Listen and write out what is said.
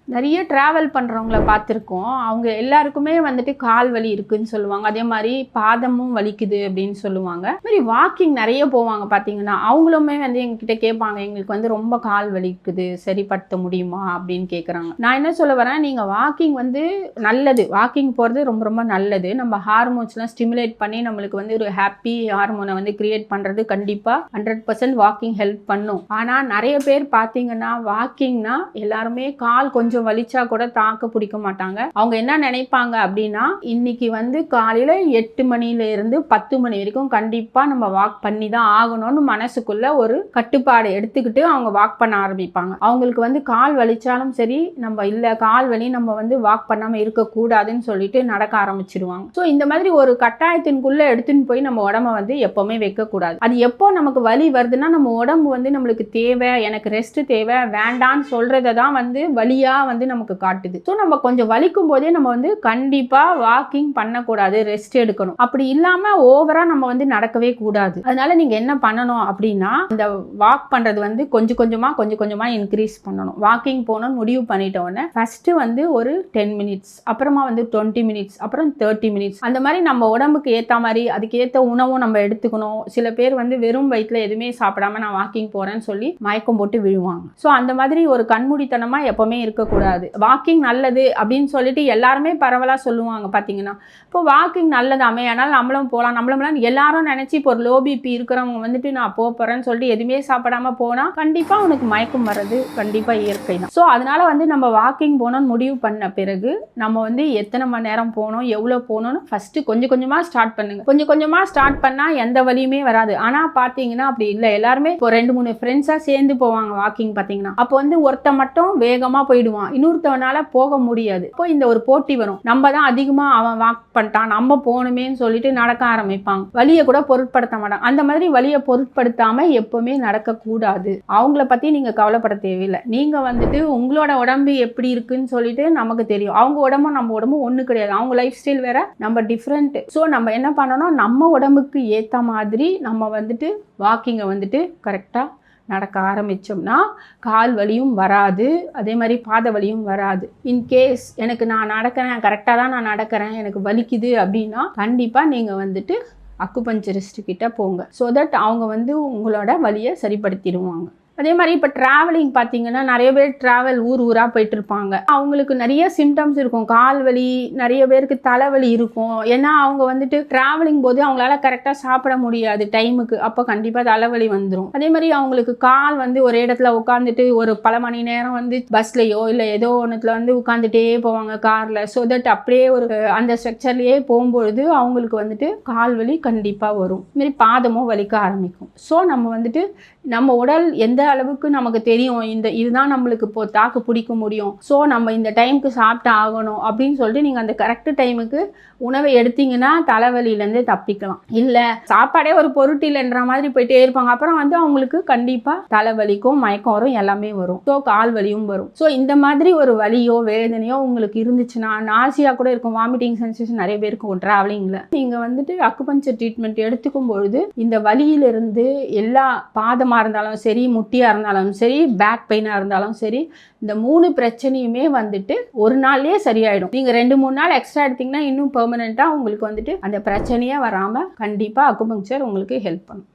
நிறைய ட்ராவல் பண்ணுறவங்கள பார்த்துருக்கோம். அவங்க எல்லாருக்குமே வந்துட்டு கால் வலி இருக்குதுன்னு சொல்லுவாங்க. அதே மாதிரி பாதமும் வலிக்குது அப்படின்னு சொல்லுவாங்க. மாதிரி வாக்கிங் நிறைய போவாங்க பார்த்தீங்கன்னா, அவங்களுமே வந்து எங்ககிட்ட கேட்பாங்க, எங்களுக்கு வந்து ரொம்ப கால் வலிக்குது, சரிப்படுத்த முடியுமா அப்படின்னு கேட்குறாங்க. நான் என்ன சொல்ல வரேன், நீங்கள் வாக்கிங் வந்து நல்லது, வாக்கிங் போகிறது ரொம்ப ரொம்ப நல்லது. நம்ம ஹார்மோன்ஸ்லாம் ஸ்டிமுலேட் பண்ணி நம்மளுக்கு வந்து ஒரு ஹாப்பி ஹார்மோனை வந்து கிரியேட் பண்ணுறது கண்டிப்பாக 100% வாக்கிங் ஹெல்ப் பண்ணும். ஆனால் நிறைய பேர் பார்த்தீங்கன்னா வாக்கிங்னா எல்லாருமே கால் கொஞ்சம் வலிச்சா கூட தாக்கு பிடிக்க மாட்டாங்க. அவங்க என்ன நினைப்பாங்க அப்படின்னா, இன்னைக்கு வந்து காலையில 8 மணில இருந்து 10 மணி வரைக்கும் கண்டிப்பா நம்ம வாக் பண்ணி தான் ஆகணும்னு மனசுக்குள்ள ஒரு கட்டுப்பாடு எடுத்துக்கிட்டு அவங்க வாக் பண்ண ஆரம்பிப்பாங்க. அவங்களுக்கு வந்து கால் வலிச்சாலும் சரி, நம்ம இல்ல கால் வலி நம்ம வந்து வாக் பண்ணாம இருக்கக்கூடாதுன்னு சொல்லிட்டு நடக்க ஆரம்பிச்சிருவாங்க. ஸோ இந்த மாதிரி ஒரு கட்டாயத்தின்குள்ள எடுத்துன்னு போய் நம்ம உடம்ப வந்து எப்பவுமே வைக்கக்கூடாது. அது எப்போ நமக்கு வலி வருதுன்னா, நம்ம உடம்பு வந்து நம்மளுக்கு தேவை, எனக்கு ரெஸ்ட் தேவை, வேண்டான்னு சொல்றதை தான் வந்து வலியா வந்து நமக்கு காட்டுது. ஸோ நம்ம கொஞ்சம் வலிக்கும் போதே நம்ம வந்து கண்டிப்பா வாக்கிங் பண்ணக்கூடாது, ரெஸ்ட் எடுக்கணும். அப்படி இல்லாம ஓவரா நம்ம வந்து நடக்கவே கூடாது. அதனால நீங்க என்ன பண்ணணும் அப்படின்னா, இந்த வாக் பண்றது வந்து கொஞ்சம் கொஞ்சமா இன்க்ரீஸ் பண்ணணும். வாக்கிங் போகணும்னு முடிவு பண்ணிட்ட உடனே ஃபர்ஸ்ட் வந்து ஒரு 10 மினிட்ஸ், அப்புறமா வந்து 20 மினிட்ஸ், அப்புறம் 30 மினிட்ஸ், அந்த மாதிரி நம்ம உடம்புக்கு ஏற்ற மாதிரி அதுக்கேற்ற உணவும் நம்ம எடுத்துக்கணும். சில பேர் வந்து வெறும் வயிற்றுல எதுவுமே சாப்பிடாம நான் வாக்கிங் போறேன்னு சொல்லி மயக்கம் போட்டு விழுவாங்க. ஸோ அந்த மாதிரி ஒரு கண்மூடித்தனமா எப்பவுமே இருக்கக்கூடாது. வாக்கிங் நல்லது அப்படின்னு சொல்லிட்டு எல்லாருமே பரவலா சொல்லுவாங்க பார்த்தீங்கன்னா. இப்போ வாக்கிங் நல்லதாமே, ஆனால் நம்மளும் போகலாம் எல்லாரும் நினைச்சு இப்போ ஒரு லோ பிபி இருக்கிறவங்க வந்துட்டு நான் போறேன்னு சொல்லிட்டு எதுவுமே சாப்பிடாம போனா கண்டிப்பா உனக்கு மயக்கம் வர்றது கண்டிப்பா இயற்கை தான். ஸோ அதனால வந்து நம்ம வாக்கிங் போகணும்னு முடிவு பண்ண பிறகு நம்ம வந்து எத்தனை மணி நேரம் போகணும், எவ்வளோ போகணும்னு ஃபர்ஸ்ட் கொஞ்சம் கொஞ்சமா ஸ்டார்ட் பண்ணுங்க. கொஞ்சம் கொஞ்சமா ஸ்டார்ட் பண்ணா எந்த வலியுமே வராது. ஆனா பாத்தீங்கன்னா அப்படி இல்லை, எல்லாருமே இப்போ 2-3 ஃப்ரெண்ட்ஸா சேர்ந்து போவாங்க வாக்கிங் பார்த்தீங்கன்னா. அப்போ வந்து ஒருத்த மட்டும் வேகமா போயிடுவான், இன்னொருத்தவனால போக முடியாது. இப்போ இந்த ஒரு போட்டி வரும், நம்ம தான் அதிகமா அவன் வாக் பண்ணிட்டான் நம்ம போகணுமேன்னு சொல்லிட்டு நடக்க ஆரம்பிப்பாங்க. வலியை கூட பொருட்படுத்த மாட்டாங்க. அந்த மாதிரி வலியை பொருட்படுத்தாம எப்பவுமே நடக்க கூடாது. அவங்கள பத்தி நீங்க கவலைப்பட தேவையில்லை. நீங்க வந்துட்டு உங்களோட உடம்பு எப்படி இருக்குன்னு சொல்லிட்டு நமக்கு தெரியும். அவங்க உடம்பும் நம்ம உடம்பும் ஒண்ணு கிடையாது. அவங்க லைஃப் ஸ்டைல் வேற, நம்ம டிஃப்ரெண்ட். ஸோ நம்ம என்ன பண்ணணும், நம்ம உடம்புக்கு ஏத்த மாதிரி நம்ம வந்துட்டு வாக்கிங்கை வந்துட்டு கரெக்டா நடக்க ஆரம்பித்தோம்னா கால் வலியும் வராது, அதே மாதிரி பாத வலியும் வராது. இன்கேஸ் எனக்கு நான் நடக்கிறேன், கரெக்டாக தான் நான் நடக்கிறேன், எனக்கு வலிக்குது அப்படின்னா கண்டிப்பாக நீங்கள் வந்துட்டு அக்குபஞ்சரிஸ்ட் கிட்ட போங்க. ஸோ தட் அவங்க வந்து உங்களோட வலியை சரிப்படுத்திடுவாங்க. அதே மாதிரி இப்போ ட்ராவலிங் பார்த்தீங்கன்னா நிறைய பேர் ட்ராவல் ஊராக போயிட்டு இருப்பாங்க. அவங்களுக்கு நிறைய சிம்டம்ஸ் இருக்கும். கால் வலி, நிறைய பேருக்கு தலைவலி இருக்கும். ஏன்னா அவங்க வந்துட்டு ட்ராவலிங் போது அவங்களால கரெக்டாக சாப்பிட முடியாது டைமுக்கு, அப்போ கண்டிப்பாக தலைவலி வந்துடும். அதே மாதிரி அவங்களுக்கு கால் வந்து ஒரு இடத்துல உட்காந்துட்டு ஒரு பல மணி நேரம் வந்து பஸ்லையோ இல்லை ஏதோ ஒன்றுத்துல வந்து உட்காந்துட்டே போவாங்க காரில். ஸோ தட் அப்படியே ஒரு அந்த ஸ்ட்ரக்சர்லேயே போகும்பொழுது அவங்களுக்கு வந்துட்டு கால் வலி கண்டிப்பாக வரும். இதுமாரி பாதமும் வலிக்க ஆரம்பிக்கும். ஸோ நம்ம வந்துட்டு நம்ம உடல் எந்த அளவுக்கு நமக்கு தெரியும், இதுதான் நம்மளுக்கு இப்போ தாக்கு பிடிக்க முடியும், ஸோ நம்ம இந்த டைமுக்கு சாப்பிட்டு ஆகணும் அப்படின்னு சொல்லிட்டு நீங்கள் அந்த கரெக்ட் டைமுக்கு உணவை எடுத்தீங்கன்னா தலைவலியிலேருந்து தப்பிக்கலாம். இல்லை சாப்பாடே ஒரு பொருட்டில்ன்ற மாதிரி போயிட்டே இருப்பாங்க, அப்புறம் வந்து அவங்களுக்கு கண்டிப்பாக தலைவலிக்கும், மயக்கம் வரும், எல்லாமே வரும். ஸோ கால் வலியும் வரும். ஸோ இந்த மாதிரி ஒரு வலியோ வேதனையோ உங்களுக்கு இருந்துச்சுன்னா, நாசியா கூட இருக்கும், வாமிட்டிங் சென்சேஷன் நிறைய பேருக்கு ட்ராவலிங்கில், நீங்கள் வந்துட்டு அக்குபஞ்சர் ட்ரீட்மெண்ட் எடுத்துக்கும் பொழுது இந்த வலியிலிருந்து எல்லா பாதமாக இருந்தாலும் சரி, முட்டியாக இருந்தாலும் சரி, பேக் பெயினாக இருந்தாலும் சரி, இந்த 3 பிரச்சனையுமே வந்துட்டு ஒரு நாள்லயே சரியாயிடும். நீங்கள் 2-3 நாள் எக்ஸ்ட்ரா எடுத்தீங்கன்னா இன்னும் பெர்மனெண்ட்டாக உங்களுக்கு வந்துட்டு அந்த பிரச்சனையே வராமல் கண்டிப்பாக அக்குபஞ்சர் உங்களுக்கு ஹெல்ப் பண்ணும்.